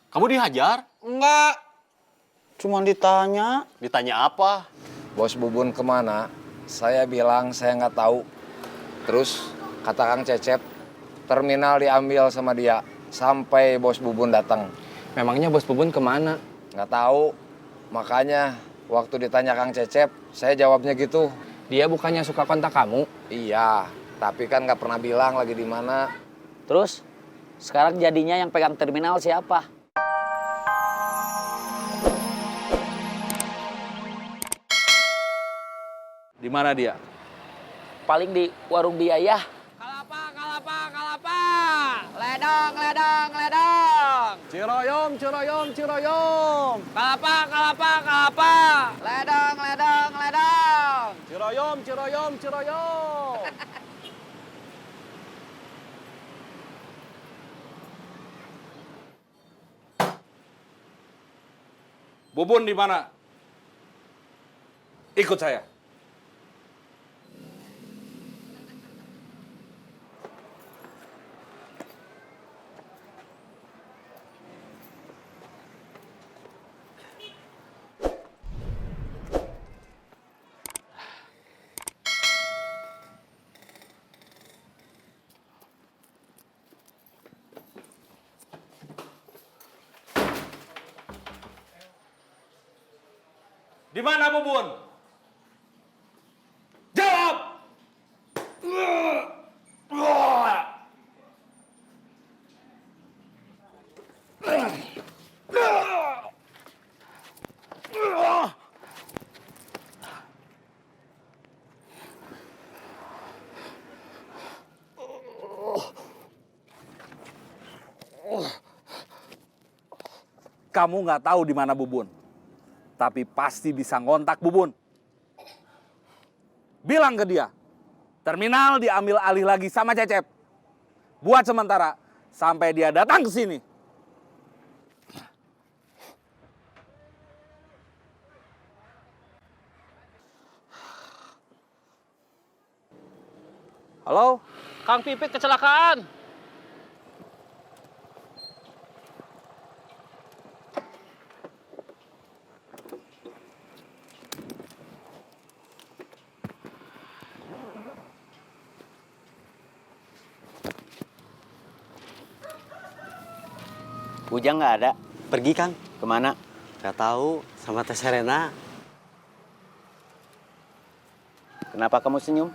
Kamu dihajar? Enggak. Cuma ditanya. Ditanya apa? Bos Bubun kemana? Saya bilang saya nggak tahu. Terus kata Kang Cecep, terminal diambil sama dia sampai Bos Bubun datang. Memangnya Bos Bubun kemana? Nggak tahu. Makanya waktu ditanya Kang Cecep, saya jawabnya gitu. Dia bukannya suka kontak kamu? Iya, tapi kan nggak pernah bilang lagi di mana. Terus sekarang jadinya yang pegang terminal siapa? Di mana dia? Paling di warung biaya. Kalapa, kalapa, kalapa. Ledong, ledong, ledong. Ciroyom, ciroyom, ciroyom. Kalapa, kalapa, kalapa. Ledong, ledong, ledong. Ciroyom, ciroyom, ciroyom. Bubun di mana? Ikut saya. Di mana Bubun? Jawab! Kamu nggak tahu di mana Bubun, tapi pasti bisa ngontak Bubun. Bilang ke dia, terminal diambil alih lagi sama Cecep. Buat sementara, sampai dia datang ke sini. Halo? Kang Pipit kecelakaan. Ujang nggak ada. Pergi, Kang. Kemana? Nggak tahu. Sama Teh Serena. Kenapa kamu senyum?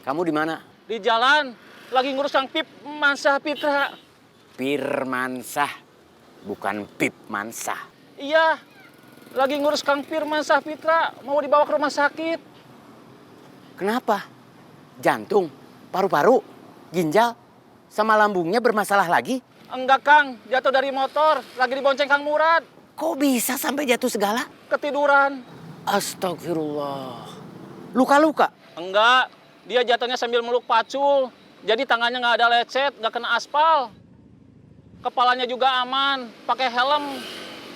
Kamu di mana? Di jalan, lagi ngurus Kang Pip Mansah Pitra. Pirmansah, bukan Pip Mansah. Iya, lagi ngurus Kang Firmansah Pitra, mau dibawa ke rumah sakit. Kenapa? Jantung, paru-paru, ginjal, sama lambungnya bermasalah lagi? Enggak Kang, jatuh dari motor, lagi dibonceng Kang Murad. Kok bisa sampai jatuh segala? Ketiduran. Astagfirullah. Luka-luka? Enggak, dia jatuhnya sambil meluk pacul. Jadi tangannya nggak ada lecet, nggak kena aspal. Kepalanya juga aman, pakai helm.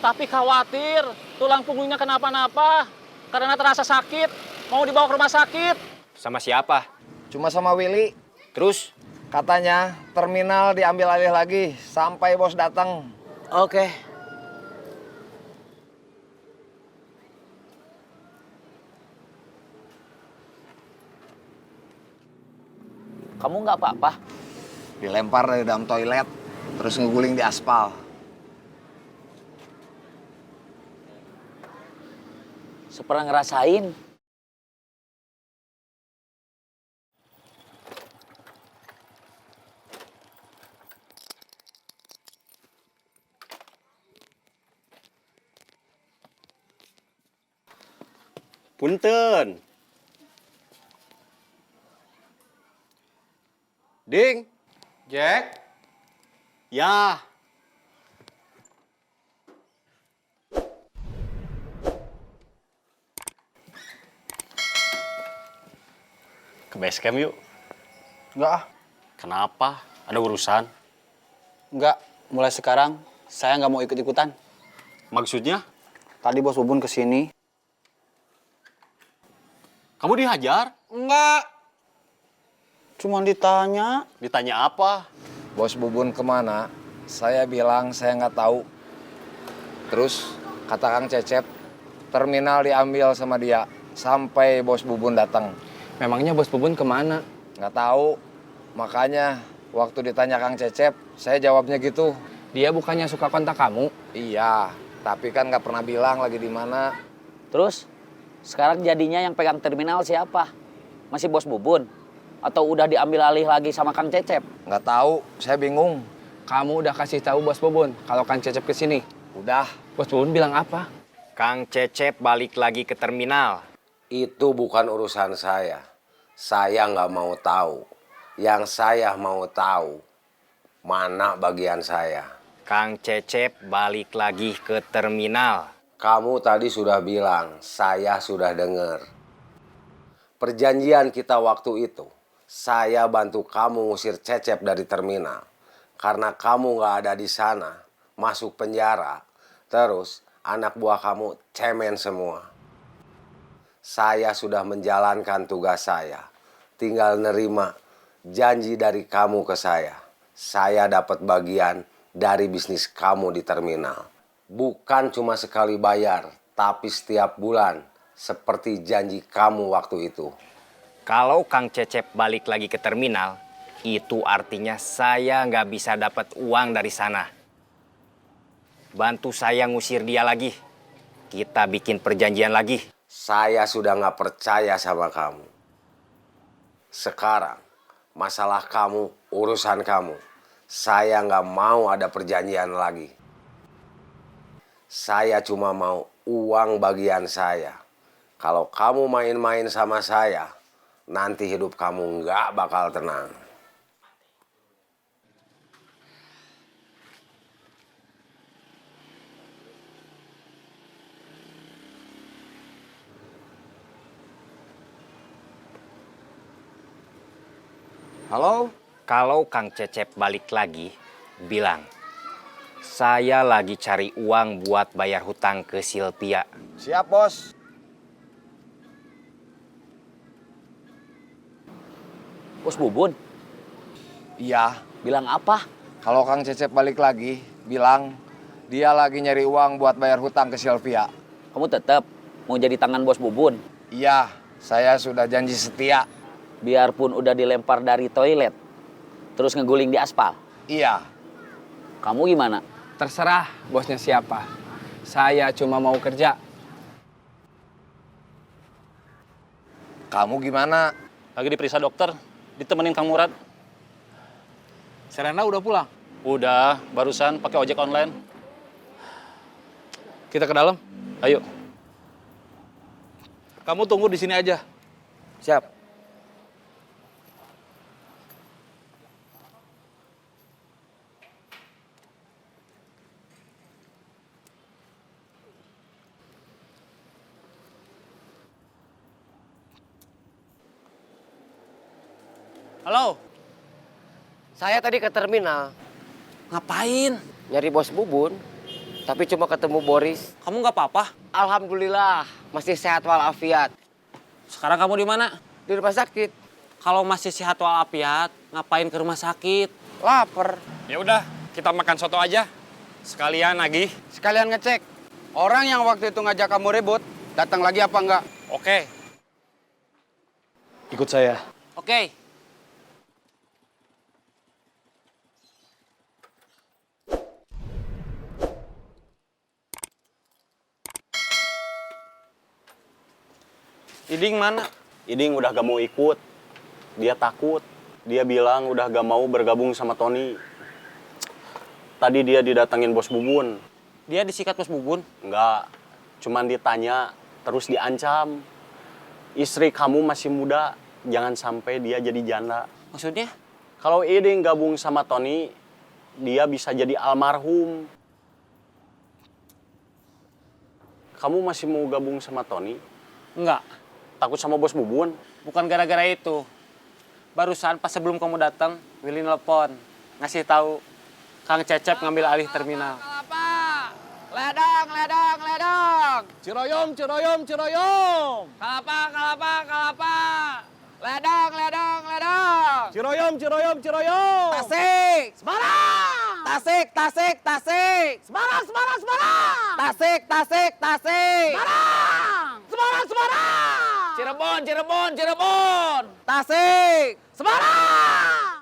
Tapi khawatir tulang punggungnya kenapa-napa karena terasa sakit. Mau dibawa ke rumah sakit. Sama siapa? Cuma sama Willy. Terus? Katanya terminal diambil alih lagi sampai bos datang. Oke. Kamu nggak apa-apa? Dilempar dari dalam toilet, terus ngeguling di aspal. Pernah ngerasain. Punten. Ding. Jack? Ya. Ke base camp yuk. Enggak ah. Kenapa? Ada urusan? Enggak. Mulai sekarang saya nggak mau ikut-ikutan. Maksudnya? Tadi bos Bubun kesini. Kamu dihajar? Enggak. Cuma ditanya. Ditanya apa? Bos Bubun kemana? Saya bilang saya nggak tahu. Terus kata Kang Cecep, terminal diambil sama dia sampai Bos Bubun datang. Memangnya bos bubun kemana? Nggak tahu. Makanya waktu ditanya Kang Cecep, saya jawabnya gitu. Dia bukannya suka kontak kamu? Iya, tapi kan nggak pernah bilang lagi di mana. Terus, sekarang jadinya yang pegang terminal siapa? Masih bos Bubun? Atau udah diambil alih lagi sama Kang Cecep? Nggak tahu, saya bingung. Kamu udah kasih tahu bos bubun kalau Kang Cecep kesini? Udah. Bos bubun bilang apa? Kang Cecep balik lagi ke terminal. Itu bukan urusan saya. Saya nggak mau tahu. Yang saya mau tahu, mana bagian saya. Kang Cecep balik lagi ke terminal. Kamu tadi sudah bilang, saya sudah dengar. Perjanjian kita waktu itu, saya bantu kamu ngusir Cecep dari terminal. Karena kamu nggak ada di sana, masuk penjara. Terus anak buah kamu cemen semua. Saya sudah menjalankan tugas saya. Tinggal nerima janji dari kamu ke saya. Saya dapat bagian dari bisnis kamu di terminal. Bukan cuma sekali bayar, tapi setiap bulan. Seperti janji kamu waktu itu. Kalau Kang Cecep balik lagi ke terminal, itu artinya saya nggak bisa dapat uang dari sana. Bantu saya ngusir dia lagi. Kita bikin perjanjian lagi. Saya sudah nggak percaya sama kamu. Sekarang, masalah kamu, urusan kamu. Saya nggak mau ada perjanjian lagi. Saya cuma mau uang bagian saya. Kalau kamu main-main sama saya, nanti hidup kamu nggak bakal tenang. Halo? Kalau Kang Cecep balik lagi, bilang, saya lagi cari uang buat bayar hutang ke Silvia. Siap, Bos. Bos Bubun? Iya. Bilang apa? Kalau Kang Cecep balik lagi, bilang dia lagi nyari uang buat bayar hutang ke Sylvia. Kamu tetap mau jadi tangan bos Bubun? Iya, saya sudah janji setia. Biarpun udah dilempar dari toilet, terus ngeguling di aspal. Iya. Kamu gimana? Terserah bosnya siapa. Saya cuma mau kerja. Kamu gimana? Lagi diperiksa dokter, ditemenin Kang Murad. Serena udah pulang? Udah, barusan pakai ojek online. Kita ke dalam. Ayo. Kamu tunggu di sini aja. Siap. Halo. Saya tadi ke terminal. Ngapain? Nyari bos Bubun. Tapi cuma ketemu Boris. Kamu nggak apa-apa? Alhamdulillah. Masih sehat walafiat. Sekarang kamu di mana? Di rumah sakit. Kalau masih sehat walafiat, ngapain ke rumah sakit? Lapar. Ya udah, kita makan soto aja. Sekalian nagih. Sekalian ngecek. Orang yang waktu itu ngajak kamu ribut, datang lagi apa enggak? Oke. Ikut saya. Oke. Iding mana? Iding udah gak mau ikut. Dia takut. Dia bilang udah gak mau bergabung sama Tony. Tadi dia didatangin bos Bubun. Dia disikat bos Bubun? Enggak. Cuman ditanya, terus diancam. Istri kamu masih muda, jangan sampai dia jadi janda. Maksudnya? Kalau Iding gabung sama Tony, dia bisa jadi almarhum. Kamu masih mau gabung sama Tony? Enggak. Takut sama bos Bubun? Bukan gara-gara itu. Barusan pas sebelum kamu datang, Willy nelpon. Ngasih tahu Kang Cecep ngambil alih terminal. Ledang, ledang, ledang. Ciroyom, Ciroyom, Ciroyom. Kalapa, kalapa, kalapa. Ledang, ledang, ledang. Ciroyom, Ciroyom, Ciroyom. Tasik. Semarang. Tasik, tasik, tasik. Semarang, Semarang, Semarang. Tasik, tasik, tasik. Semarang. Semarang, Semarang. Cirebon, Cirebon, Cirebon. Tasik. Semarang.